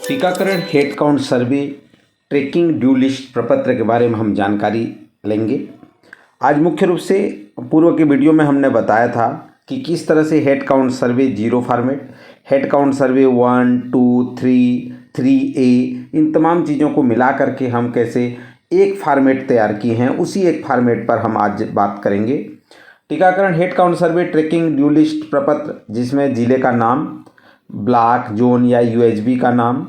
टीकाकरण head count सर्वे trekking due list प्रपत्र के बारे में हम जानकारी लेंगे। आज मुख्य रूप से पूर्व के वीडियो में हमने बताया था कि किस तरह से हेड काउंट सर्वे 0 फॉर्मेट, हेड काउंट सर्वे 1, 2, 3, 3A इन तमाम चीज़ों को मिला करके हम कैसे एक फॉर्मेट तैयार किए हैं, उसी एक फॉर्मेट पर हम आज बात करेंगे। टीकाकरण हेड काउंट सर्वे ट्रैकिंग ड्यू लिस्ट प्रपत्र, जिसमें जिले का नाम, ब्लॉक, जोन या UHB का नाम,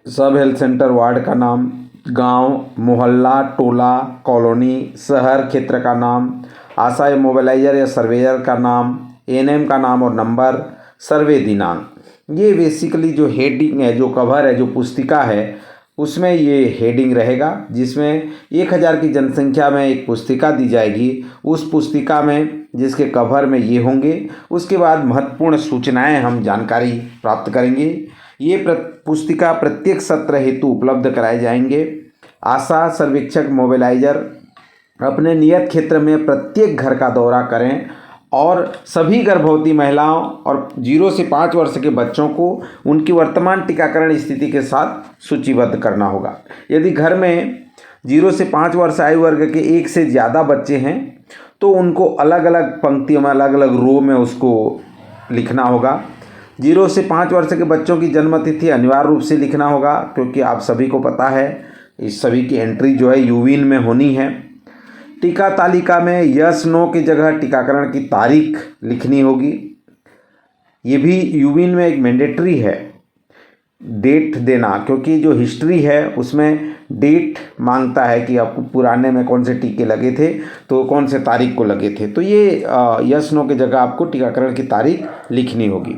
सब हेल्थ सेंटर वार्ड का नाम, गांव, मोहल्ला, टोला, कॉलोनी, शहर, क्षेत्र का नाम, आशा या मोबिलाइजर या सर्वेयर का नाम, ANM का नाम और नंबर, सर्वे दिनांक। ये बेसिकली जो हेडिंग है, जो कवर है, जो पुस्तिका है, उसमें ये हेडिंग रहेगा, जिसमें 1000 की जनसंख्या में एक पुस्तिका दी जाएगी। उस पुस्तिका में जिसके कवर में ये होंगे, उसके बाद महत्वपूर्ण सूचनाएं हम जानकारी प्राप्त करेंगे। ये पुस्तिका प्रत्येक सत्र हेतु उपलब्ध कराए जाएंगे। आशा सर्वेक्षक मोबिलाइजर अपने नियत क्षेत्र में प्रत्येक घर का दौरा करें और सभी गर्भवती महिलाओं और 0 से 5 वर्ष के बच्चों को उनकी वर्तमान टीकाकरण स्थिति के साथ सूचीबद्ध करना होगा। यदि घर में 0 से 5 वर्ष आयु वर्ग के एक से ज़्यादा बच्चे हैं तो उनको अलग अलग पंक्तियों में, अलग अलग रो में उसको लिखना होगा। 0 से 5 वर्ष के बच्चों की जन्म तिथि अनिवार्य रूप से लिखना होगा, क्योंकि आप सभी को पता है इस सभी की एंट्री जो है यूविन में होनी है। टीका तालिका में यस नो की जगह टीकाकरण की तारीख लिखनी होगी। ये भी यूविन में एक मैंडेटरी है, डेट देना, क्योंकि जो हिस्ट्री है उसमें डेट मांगता है कि आपको पुराने में कौन से टीके लगे थे, तो कौन से तारीख को लगे थे। तो ये यस नो की जगह आपको टीकाकरण की तारीख लिखनी होगी।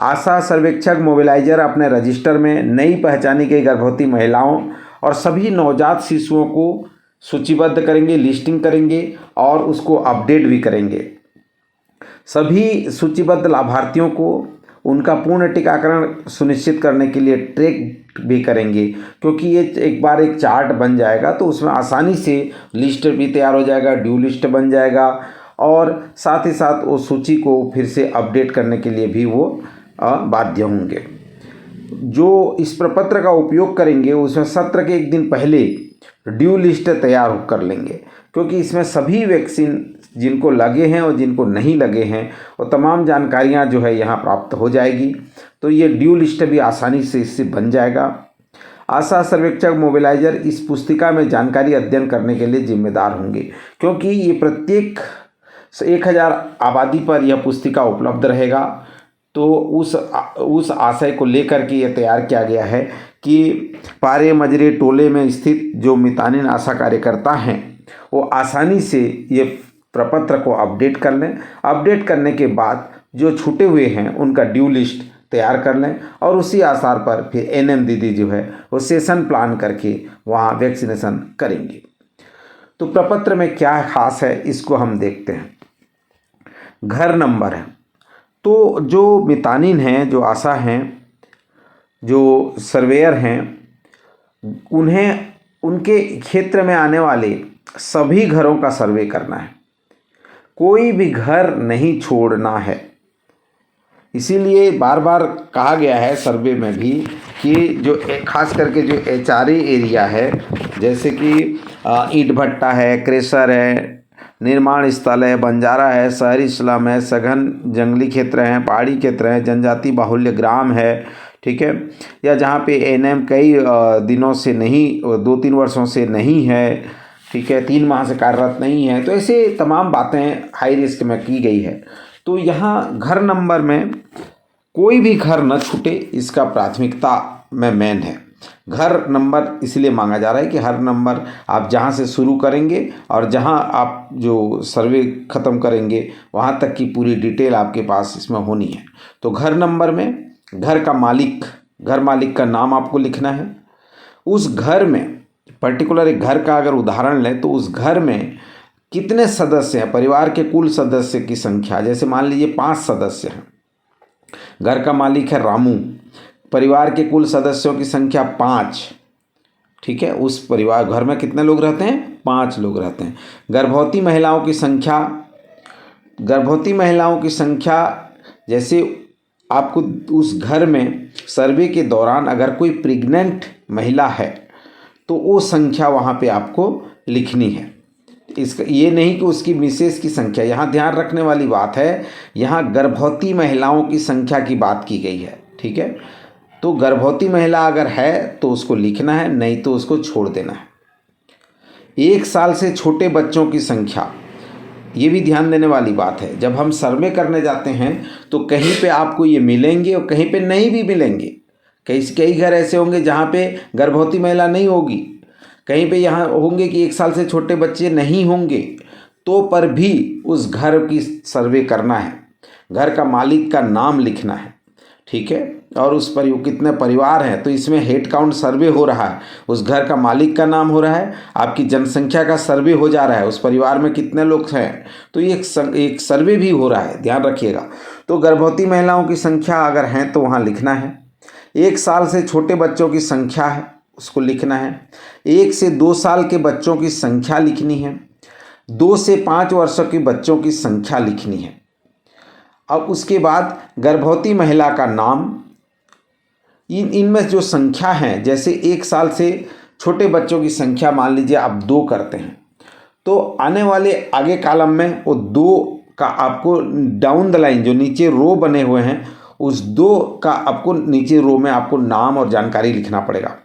आशा सर्वेक्षक मोबिलाइजर अपने रजिस्टर में नई पहचानी गई गर्भवती महिलाओं और सभी नवजात शिशुओं को सूचीबद्ध करेंगे, लिस्टिंग करेंगे और उसको अपडेट भी करेंगे। सभी सूचीबद्ध लाभार्थियों को उनका पूर्ण टीकाकरण सुनिश्चित करने के लिए ट्रैक भी करेंगे, क्योंकि ये एक बार एक चार्ट बन जाएगा तो उसमें आसानी से लिस्ट भी तैयार हो जाएगा, ड्यू लिस्ट बन जाएगा और साथ ही साथ वो सूची को फिर से अपडेट करने के लिए भी वो बाध्य होंगे। जो इस प्रपत्र का उपयोग करेंगे उसमें सत्र के एक दिन पहले ड्यू लिस्ट तैयार कर लेंगे, क्योंकि इसमें सभी वैक्सीन जिनको लगे हैं और जिनको नहीं लगे हैं वो तमाम जानकारियां जो है यहाँ प्राप्त हो जाएगी। तो ये ड्यू लिस्ट भी आसानी से इससे बन जाएगा। आशा सर्वेक्षक मोबिलाइजर इस पुस्तिका में जानकारी अध्ययन करने के लिए जिम्मेदार होंगे, क्योंकि ये प्रत्येक 1000 आबादी पर यह पुस्तिका उपलब्ध रहेगा। तो उस आशय को लेकर के ये तैयार किया गया है कि पारे मजरे टोले में स्थित जो मितानिन आशा कार्यकर्ता हैं वो आसानी से ये प्रपत्र को अपडेट कर लें। अपडेट करने के बाद जो छूटे हुए हैं उनका ड्यू लिस्ट तैयार कर लें और उसी आधार पर फिर NM दीदी जो है वो सेशन प्लान करके वहाँ वैक्सीनेशन करेंगे। तो प्रपत्र में क्या खास है इसको हम देखते हैं। घर नंबर है, तो जो मितानिन हैं, जो आशा हैं, जो सर्वेयर हैं, उन्हें उनके क्षेत्र में आने वाले सभी घरों का सर्वे करना है, कोई भी घर नहीं छोड़ना है। इसीलिए बार बार कहा गया है सर्वे में भी कि जो खास करके जो HRA एरिया है, जैसे कि ईंट भट्टा है, क्रेशर है, निर्माण स्थल है, बंजारा है, शहरी स्लम है, सघन जंगली क्षेत्र हैं, पहाड़ी क्षेत्र हैं, जनजाति बाहुल्य ग्राम है, ठीक है, या जहाँ पे ANM कई दिनों से नहीं, 2-3 वर्षों से नहीं है, ठीक है, 3 माह से कार्यरत नहीं है, तो ऐसे तमाम बातें हाई रिस्क में की गई है। तो यहाँ घर नंबर में कोई भी घर न छूटे, इसका प्राथमिकता में मेन है। घर नंबर इसलिए मांगा जा रहा है कि हर नंबर आप जहाँ से शुरू करेंगे और जहाँ आप जो सर्वे ख़त्म करेंगे वहाँ तक की पूरी डिटेल आपके पास इसमें होनी है। तो घर नंबर में घर का मालिक, घर मालिक का नाम आपको लिखना है। उस घर में पर्टिकुलर एक घर का अगर उदाहरण लें तो उस घर में कितने सदस्य हैं, परिवार के कुल सदस्य की संख्या, जैसे मान लीजिए 5 सदस्य हैं, घर का मालिक है रामू, परिवार के कुल सदस्यों की संख्या 5, ठीक है, उस परिवार घर में कितने लोग रहते हैं, 5 लोग रहते हैं। गर्भवती महिलाओं की संख्या जैसे आपको उस घर में सर्वे के दौरान अगर कोई प्रेग्नेंट महिला है तो वो संख्या वहाँ पे आपको लिखनी है। इसका ये नहीं कि उसकी मिसेस की संख्या, यहाँ ध्यान रखने वाली बात है, यहाँ गर्भवती महिलाओं की संख्या की बात की गई है। ठीक है, तो गर्भवती महिला अगर है तो उसको लिखना है, नहीं तो उसको छोड़ देना है। 1 साल से छोटे बच्चों की संख्या, ये भी ध्यान देने वाली बात है। जब हम सर्वे करने जाते हैं तो कहीं पे आपको ये मिलेंगे और कहीं पे नहीं भी मिलेंगे। कई घर ऐसे होंगे जहाँ पे गर्भवती महिला नहीं होगी, कहीं पे यहाँ होंगे कि 1 साल से छोटे बच्चे नहीं होंगे, तो पर भी उस घर की सर्वे करना है, घर का मालिक का नाम लिखना है। ठीक है, और उस पर कितने परिवार हैं तो इसमें हेड काउंट सर्वे हो रहा है, उस घर का मालिक का नाम हो रहा है, आपकी जनसंख्या का सर्वे हो जा रहा है, उस परिवार में कितने लोग हैं तो ये एक सर्वे भी हो रहा है, ध्यान रखिएगा। तो गर्भवती महिलाओं की संख्या अगर हैं तो वहाँ लिखना है। 1 साल से छोटे बच्चों की संख्या है उसको लिखना है। 1 से 2 साल के बच्चों की संख्या लिखनी है। 2 से 5 वर्षों के बच्चों की संख्या लिखनी है। अब उसके बाद गर्भवती महिला का नाम, इनमें जो संख्या है, जैसे 1 साल से छोटे बच्चों की संख्या मान लीजिए आप 2 करते हैं तो आने वाले आगे कॉलम में वो 2 का आपको डाउन द लाइन जो नीचे रो बने हुए हैं उस 2 का आपको नीचे रो में आपको नाम और जानकारी लिखना पड़ेगा।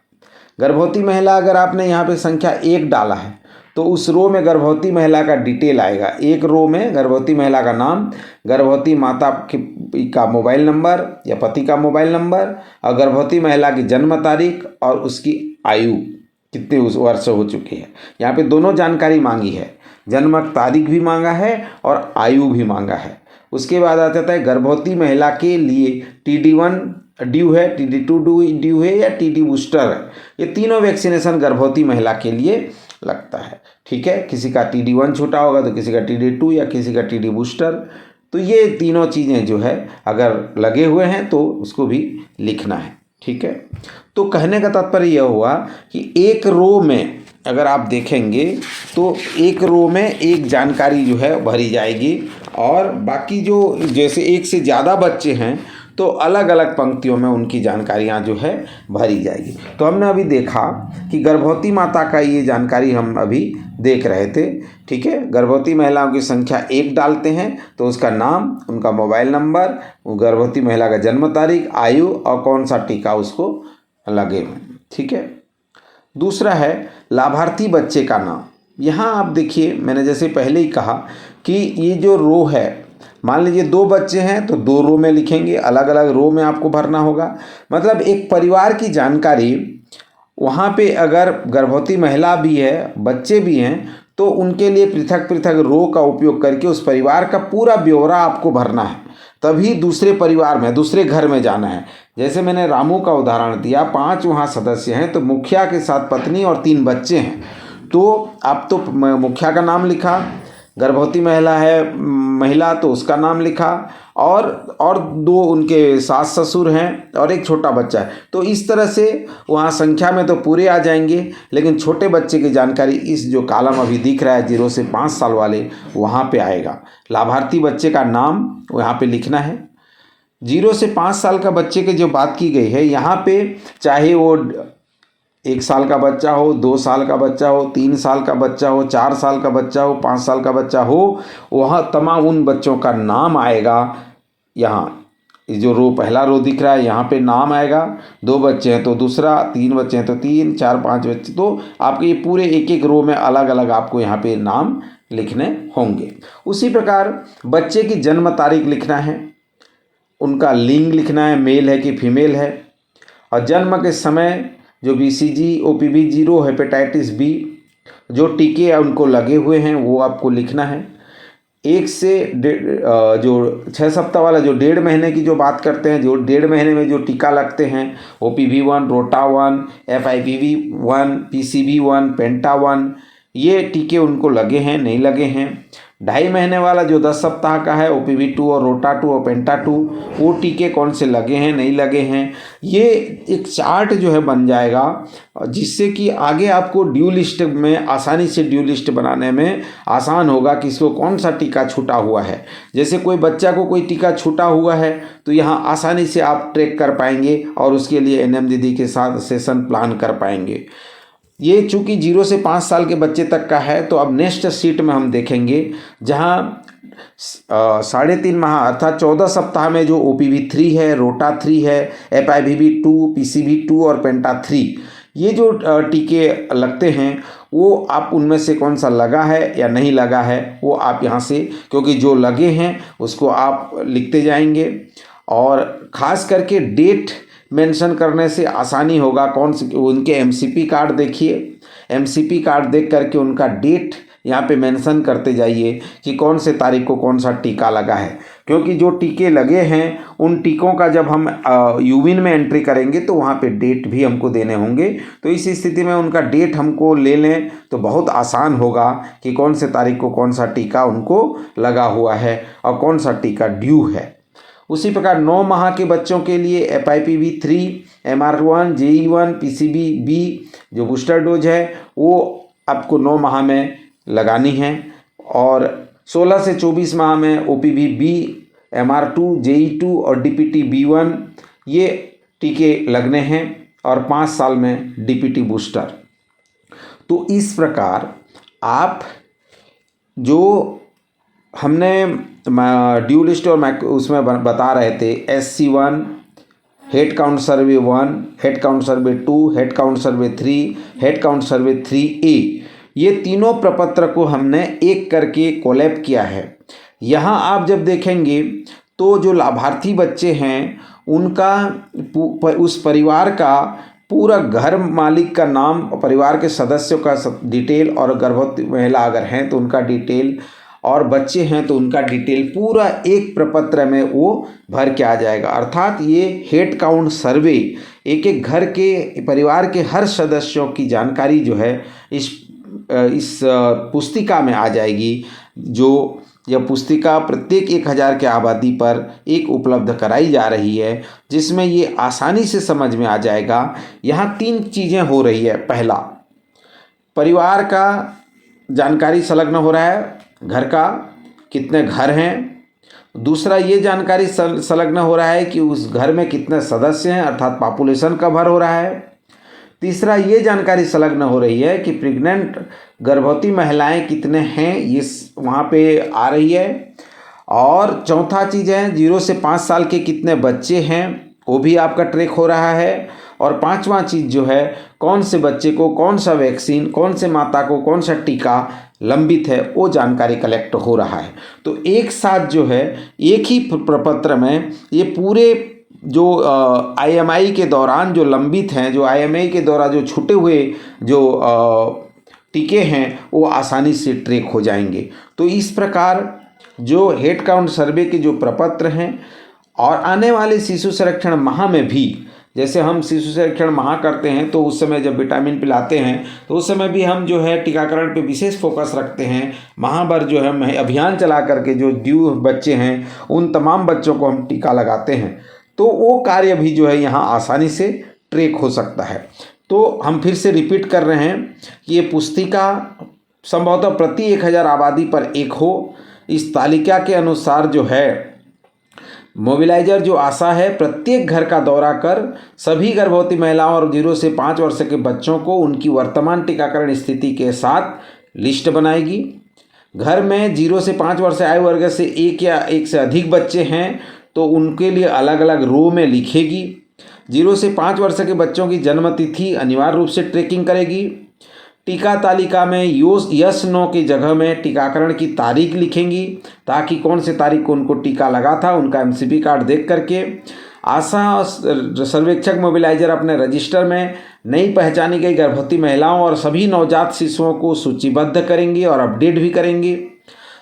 गर्भवती महिला अगर आपने यहाँ पे संख्या 1 डाला है तो उस रो में गर्भवती महिला का डिटेल आएगा। एक रो में गर्भवती महिला का नाम, गर्भवती माता का मोबाइल नंबर या पति का मोबाइल नंबर और गर्भवती महिला की जन्म तारीख और उसकी आयु कितने उस वर्ष हो चुकी है। यहाँ पे दोनों जानकारी मांगी है, जन्म तारीख भी मांगा है और आयु भी मांगा है। उसके बाद आ जाता है गर्भवती महिला के लिए TD1 ड्यू है, TD2 ड्यू है या TD बूस्टर है। ये तीनों वैक्सीनेशन गर्भवती महिला के लिए लगता है। ठीक है, किसी का TD1 छूटा होगा तो किसी का TD2 या किसी का TD बूस्टर। तो ये तीनों चीज़ें जो है अगर लगे हुए हैं तो उसको भी लिखना है। ठीक है, तो कहने का तात्पर्य यह हुआ कि एक रो में अगर आप देखेंगे तो एक रो में एक जानकारी जो है भरी जाएगी और बाकी जो जैसे 1 से ज़्यादा बच्चे हैं तो अलग अलग पंक्तियों में उनकी जानकारियाँ जो है भरी जाएगी। तो हमने अभी देखा कि गर्भवती माता का ये जानकारी हम अभी देख रहे थे। ठीक है, गर्भवती महिलाओं की संख्या 1 डालते हैं तो उसका नाम, उनका मोबाइल नंबर, गर्भवती महिला का जन्म तारीख, आयु और कौन सा टीका उसको लगे। ठीक है, दूसरा है लाभार्थी बच्चे का नाम। यहाँ आप देखिए, मैंने जैसे पहले ही कहा कि ये जो रो है, मान लीजिए 2 बच्चे हैं तो 2 रो में लिखेंगे, अलग अलग रो में आपको भरना होगा। मतलब एक परिवार की जानकारी वहाँ पे अगर गर्भवती महिला भी है, बच्चे भी हैं तो उनके लिए पृथक पृथक रो का उपयोग करके उस परिवार का पूरा ब्यौरा आपको भरना है, तभी दूसरे परिवार में, दूसरे घर में जाना है। जैसे मैंने रामू का उदाहरण दिया, 5 वहाँ सदस्य हैं तो मुखिया के साथ पत्नी और 3 बच्चे हैं। तो आप तो मुखिया का नाम लिखा, गर्भवती महिला तो उसका नाम लिखा और 2 उनके सास ससुर हैं और एक छोटा बच्चा है। तो इस तरह से वहाँ संख्या में तो पूरे आ जाएंगे, लेकिन छोटे बच्चे की जानकारी इस जो कॉलम अभी दिख रहा है 0 से 5 साल वाले, वहाँ पे आएगा। लाभार्थी बच्चे का नाम वहाँ पे लिखना है। 0 से 5 साल का बच्चे की जो बात की गई है यहाँ पे, चाहे वो 1 साल का बच्चा हो, 2 साल का बच्चा हो, 3 साल का बच्चा हो, 4 साल का बच्चा हो, 5 साल का बच्चा हो, वहाँ तमाम उन बच्चों का नाम आएगा। यहाँ जो रो, पहला रो दिख रहा है यहाँ पे नाम आएगा। 2 बच्चे हैं तो दूसरा, 3 बच्चे हैं तो 3, 4, 5 बच्चे, तो आपके ये पूरे एक एक रो में अलग अलग आपको यहाँ पे नाम लिखने होंगे। उसी प्रकार बच्चे की जन्म तारीख लिखना है, उनका लिंग लिखना है, मेल है कि फीमेल है, और जन्म के समय जो BCG, OPV 0, हेपेटाइटिस B जो टीके उनको लगे हुए हैं वो आपको लिखना है। 1 से जो 6 सप्ताह वाला जो 1.5 महीने की जो बात करते हैं, जो 1.5 महीने में जो टीका लगते हैं, OPV 1, रोटा 1, FIPV 1, PCV 1, पेंटा 1, ये टीके उनको लगे हैं नहीं लगे हैं। 2.5 महीने वाला जो 10 सप्ताह का है OPV2 और रोटा 2 और पेंटा 2 वो टीके कौन से लगे हैं नहीं लगे हैं, ये एक चार्ट जो है बन जाएगा, जिससे कि आगे आपको ड्यू लिस्ट में आसानी से ड्यू लिस्ट बनाने में आसान होगा कि इसको कौन सा टीका छूटा हुआ है। जैसे कोई बच्चा को कोई टीका छूटा हुआ है तो यहाँ आसानी से आप ट्रैक कर पाएंगे और उसके लिए NM दीदी के साथ सेशन प्लान कर पाएंगे। ये चूँकि 0 से 5 साल के बच्चे तक का है, तो अब नेक्स्ट शीट में हम देखेंगे जहाँ 3.5 माह अर्थात 14 सप्ताह में जो OPV3 है, रोटा 3 है, FIVB2, PCV2 और पेंटा 3 ये जो टीके लगते हैं वो आप उनमें से कौन सा लगा है या नहीं लगा है वो आप यहाँ से, क्योंकि जो लगे हैं उसको आप लिखते जाएंगे और ख़ास करके डेट मेंशन करने से आसानी होगा। कौन से उनके MCP कार्ड देखिए, MCP कार्ड देख करके उनका डेट यहाँ पे मेंशन करते जाइए कि कौन से तारीख को कौन सा टीका लगा है, क्योंकि जो टीके लगे हैं उन टीकों का जब हम यूविन में एंट्री करेंगे तो वहाँ पे डेट भी हमको देने होंगे। तो इस स्थिति में उनका डेट हमको ले लें तो बहुत आसान होगा कि कौन से तारीख को कौन सा टीका उनको लगा हुआ है और कौन सा टीका ड्यू है। उसी प्रकार 9 माह के बच्चों के लिए FIPV3, MR1, JE1, PCV-B जो बूस्टर डोज है वो आपको 9 माह में लगानी है और 16 से 24 माह में OPV-B, MR2, JE2 और DPT-B1 ये टीके लगने हैं और 5 साल में DPT बूस्टर। तो इस प्रकार आप जो हमने ड्यू लिस्ट और उसमें बता रहे थे SC1, हेड काउंट सर्वे 1, हेड काउंट सर्वे 2, हेड काउंट सर्वे 3, हेड काउंट सर्वे 3A, ये तीनों प्रपत्र को हमने एक करके कोलैब किया है। यहाँ आप जब देखेंगे तो जो लाभार्थी बच्चे हैं उनका उस परिवार का पूरा घर मालिक का नाम, परिवार के सदस्यों का डिटेल और गर्भवती महिला अगर हैं तो उनका डिटेल और बच्चे हैं तो उनका डिटेल पूरा एक प्रपत्र में वो भर के आ जाएगा। अर्थात ये हेड काउंट सर्वे एक एक घर के परिवार के हर सदस्यों की जानकारी जो है इस पुस्तिका में आ जाएगी। जो यह पुस्तिका प्रत्येक 1000 के आबादी पर एक उपलब्ध कराई जा रही है, जिसमें ये आसानी से समझ में आ जाएगा। यहाँ 3 चीज़ें हो रही है। पहला, परिवार का जानकारी संलग्न हो रहा है, घर का कितने घर हैं। दूसरा, ये जानकारी संलग्न हो रहा है कि उस घर में कितने सदस्य हैं, अर्थात पॉपुलेशन का भर हो रहा है। तीसरा, ये जानकारी संलग्न हो रही है कि प्रेग्नेंट गर्भवती महिलाएं कितने हैं, ये वहाँ पे आ रही है। और चौथा चीज़ है 0 से 5 साल के कितने बच्चे हैं, वो भी आपका ट्रैक हो रहा है। और 5वां चीज़ जो है कौन से बच्चे को कौन सा वैक्सीन, कौन से माता को कौन सा टीका लंबित है, वो जानकारी कलेक्ट हो रहा है। तो एक साथ जो है एक ही प्रपत्र में ये पूरे जो IMI के दौरान जो लंबित हैं, जो IMI के दौरान जो छूटे हुए जो टीके हैं वो आसानी से ट्रैक हो जाएंगे। तो इस प्रकार जो हेड काउंट सर्वे के जो प्रपत्र हैं और आने वाले शिशु संरक्षण माह में भी, जैसे हम शिशु संरक्षण माह करते हैं तो उस समय जब विटामिन पिलाते हैं तो उस समय भी हम जो है टीकाकरण पे विशेष फोकस रखते हैं। माह भर जो है हम अभियान चला करके जो ड्यू बच्चे हैं उन तमाम बच्चों को हम टीका लगाते हैं। तो वो कार्य भी जो है यहाँ आसानी से ट्रैक हो सकता है। तो हम फिर से रिपीट कर रहे हैं कि ये पुस्तिका संभवतः प्रति 1000 आबादी पर एक हो। इस तालिका के अनुसार जो है मोबिलाइजर जो आशा है प्रत्येक घर का दौरा कर सभी गर्भवती महिलाओं और 0 से 5 वर्ष के बच्चों को उनकी वर्तमान टीकाकरण स्थिति के साथ लिस्ट बनाएगी। घर में 0 से 5 वर्ष आयु वर्ग से एक या एक से अधिक बच्चे हैं तो उनके लिए अलग अलग रो में लिखेगी। 0 से 5 वर्ष के बच्चों की जन्म तिथि अनिवार्य रूप से ट्रैकिंग करेगी। टीका तालिका में यस नो की जगह में टीकाकरण की तारीख लिखेंगी ताकि कौन से तारीख को उनको टीका लगा था उनका MCP कार्ड देख करके आशा सर्वेक्षक मोबिलाइजर अपने रजिस्टर में नई पहचानी गई गर्भवती महिलाओं और सभी नवजात शिशुओं को सूचीबद्ध करेंगी और अपडेट भी करेंगी।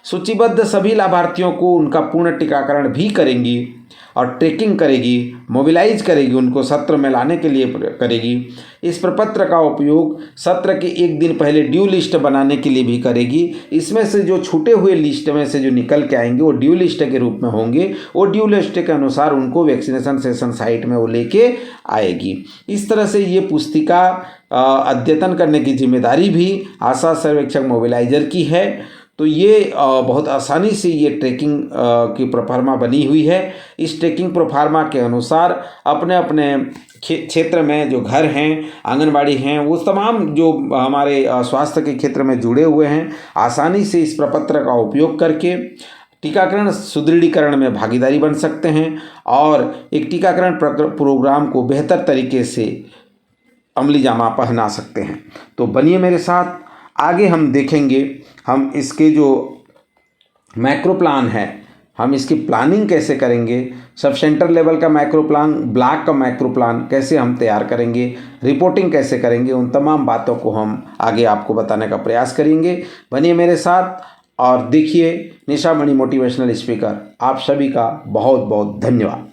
सूचीबद्ध सभी लाभार्थियों को उनका पूर्ण टीकाकरण भी करेंगी और ट्रैकिंग करेगी, मोबिलाइज करेगी, उनको सत्र में लाने के लिए करेगी। इस प्रपत्र का उपयोग सत्र के एक दिन पहले ड्यू लिस्ट बनाने के लिए भी करेगी। इसमें से जो छूटे हुए लिस्ट में से जो निकल के आएंगे वो ड्यू लिस्ट के रूप में होंगे। वो ड्यू लिस्ट के अनुसार उनको वैक्सीनेशन सेशन साइट में वो लेके आएगी। इस तरह से ये पुस्तिका अद्यतन करने की जिम्मेदारी भी आशा सर्वेक्षक मोबिलाइजर की है। तो ये बहुत आसानी से ये ट्रैकिंग की प्रोफार्मा बनी हुई है। इस ट्रैकिंग प्रोफार्मा के अनुसार अपने अपने क्षेत्र में जो घर हैं, आंगनबाड़ी हैं, वो तमाम जो हमारे स्वास्थ्य के क्षेत्र में जुड़े हुए हैं, आसानी से इस प्रपत्र का उपयोग करके टीकाकरण सुदृढ़ीकरण में भागीदारी बन सकते हैं और एक टीकाकरण प्रोग्राम को बेहतर तरीके से अमली जामा पहना सकते हैं। तो बनिए मेरे साथ, आगे हम देखेंगे हम इसके जो मैक्रो प्लान है, हम इसकी प्लानिंग कैसे करेंगे, सब सेंटर लेवल का मैक्रो प्लान, ब्लॉक का मैक्रो प्लान कैसे हम तैयार करेंगे, रिपोर्टिंग कैसे करेंगे, उन तमाम बातों को हम आगे आपको बताने का प्रयास करेंगे। बनिए मेरे साथ और देखिए निशा मणि मोटिवेशनल स्पीकर। आप सभी का बहुत बहुत धन्यवाद।